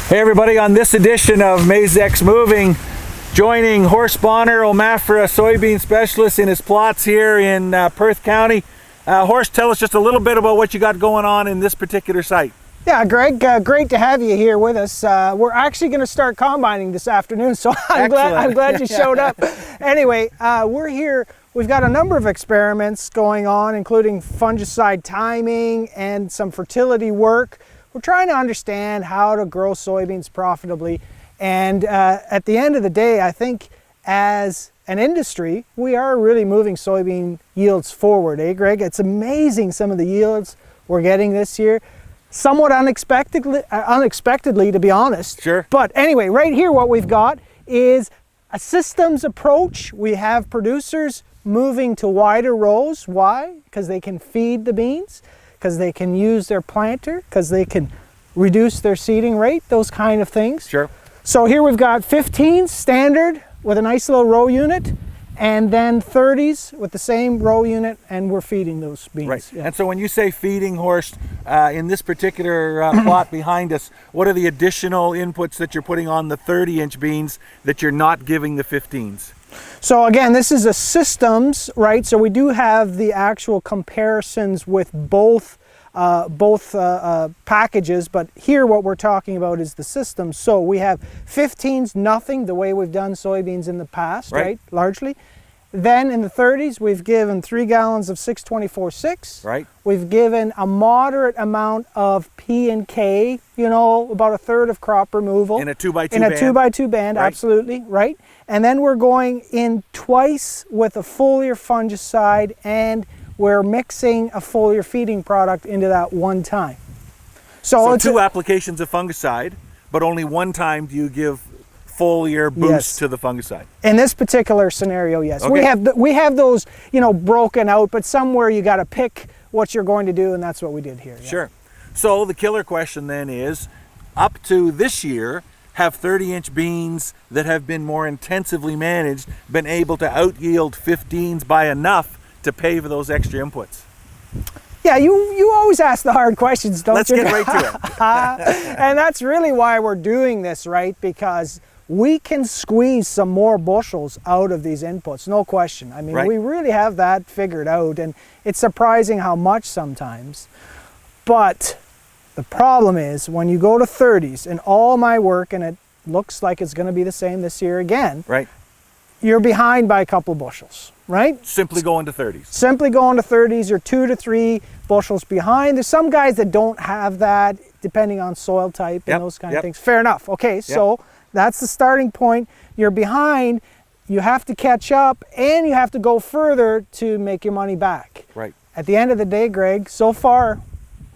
Hey everybody, on this edition of Maizex Moving, joining Horst Bohner, OMAFRA Soybean Specialist in his plots here in Perth County. Horst, tell us just a little bit about what you got going on in this particular site. Yeah, Greg, great to have you here with us. We're actually going to start combining this afternoon, so I'm glad you showed up. Anyway, we're here. We've got a number of experiments going on, including fungicide timing and some fertility work. We're trying to understand how to grow soybeans profitably. And at the end of the day, I think as an industry, we are really moving soybean yields forward, eh, Greg? It's amazing some of the yields we're getting this year. Somewhat unexpectedly, to be honest. Sure. But anyway, right here what we've got is a systems approach. We have producers moving to wider rows. Why? Because they can feed the beans, because they can use their planter, because they can reduce their seeding rate, those kind of things. Sure. So here we've got 15s standard with a nice little row unit, and then 30s with the same row unit, and we're feeding those beans. Right. Yeah. And so when you say feeding, Horst, in this particular plot behind us, what are the additional inputs that you're putting on the 30-inch beans that you're not giving the 15s? So again, this is a systems, right? So we do have the actual comparisons with both packages, but here what we're talking about is the system. So we have 15s, nothing, the way we've done soybeans in the past, right? Largely. Then in the 30s, we've given 3 gallons of 624-6. Right. We've given a moderate amount of P and K, you know, about a third of crop removal. In a 2x2 band. In a 2x2 band, right. Absolutely, right. And then we're going in twice with a foliar fungicide, and we're mixing a foliar feeding product into that one time. So it's two applications of fungicide, but only one time do you give foliar boost to the fungicide. In this particular scenario, yes. Okay. We have those, you know, broken out, but somewhere you got to pick what you're going to do, and that's what we did here. Yeah. Sure. So the killer question then is, up to this year, have 30-inch beans that have been more intensively managed been able to out-yield 15s by enough to pay for those extra inputs? Yeah, you always ask the hard questions, don't you? Let's get right to it. And that's really why we're doing this, right? Because we can squeeze some more bushels out of these inputs, no question. I mean, we really have that figured out, and it's surprising how much sometimes. But the problem is when you go to 30s, and all my work, and it looks like it's going to be the same this year again, right? You're behind by a couple bushels, right? Simply going to 30s. Simply going to 30s, you're 2 to 3 bushels behind. There's some guys that don't have that, depending on soil type and those kind of things. Fair enough. Okay, so that's the starting point. You're behind, you have to catch up, and you have to go further to make your money back. Right. At the end of the day, Greg, so far,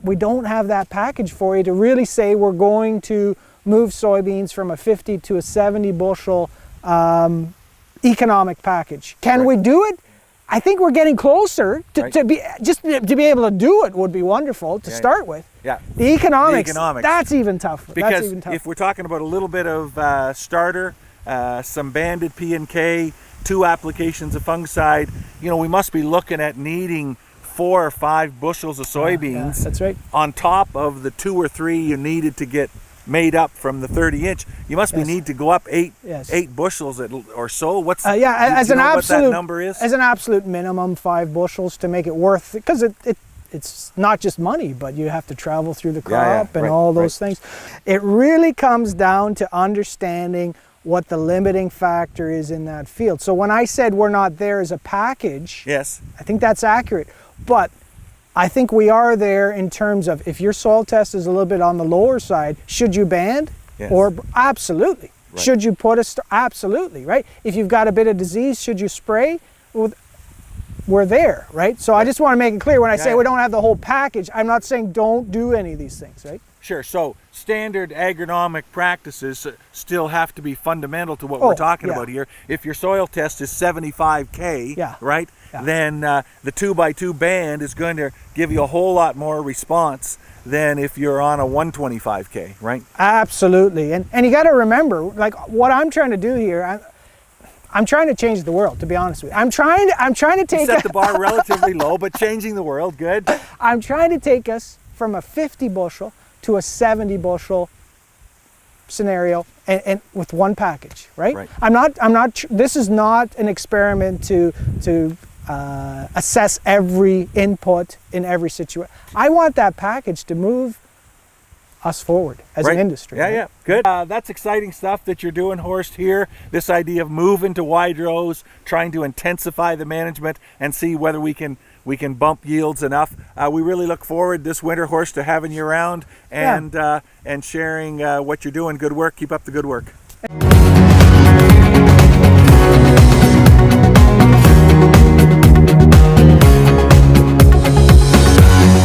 we don't have that package for you to really say we're going to move soybeans from a 50 to a 70 bushel economic package. Can we do it? I think we're getting closer to be able to do it would be wonderful to start with. Yeah. The economics, that's even tougher. Because if we're talking about a little bit of starter, some banded P and K, 2 applications of fungicide, you know, we must be looking at needing 4 or 5 bushels of soybeans that's right. on top of the 2 or 3 you needed to get made up from the 30-inch. You must need to go up 8 bushels or so. What's as an absolute what that number is? As an absolute minimum, 5 bushels to make it worth it, because it's not just money, but you have to travel through the crop and all those things. It really comes down to understanding what the limiting factor is in that field. So when I said we're not there as a package, I think that's accurate. But I think we are there in terms of if your soil test is a little bit on the lower side, should you band? Or absolutely. Right. Should you put absolutely, right? If you've got a bit of disease, should you spray? We're there, right? So I just want to make it clear when I say we don't have the whole package, I'm not saying don't do any of these things, right? Sure. So standard agronomic practices still have to be fundamental to what we're talking about here. If your soil test is 75K, right, then the 2x2 band is going to give you a whole lot more response than if you're on a 125K, right? Absolutely. And you got to remember, like what I'm trying to do here, I'm trying to change the world, to be honest with you. I'm trying to take set the bar relatively low, but changing the world, good. I'm trying to take us from a 50 bushel to a 70 bushel scenario and with one package, right? This is not an experiment to assess every input in every situation. I want that package to move us forward as an industry. Yeah, yeah, good. That's exciting stuff that you're doing, Horst, here. This idea of moving to wide rows, trying to intensify the management and see whether we can bump yields enough. We really look forward this winter, Horst, to having you around and sharing what you're doing. Good work. Keep up the good work.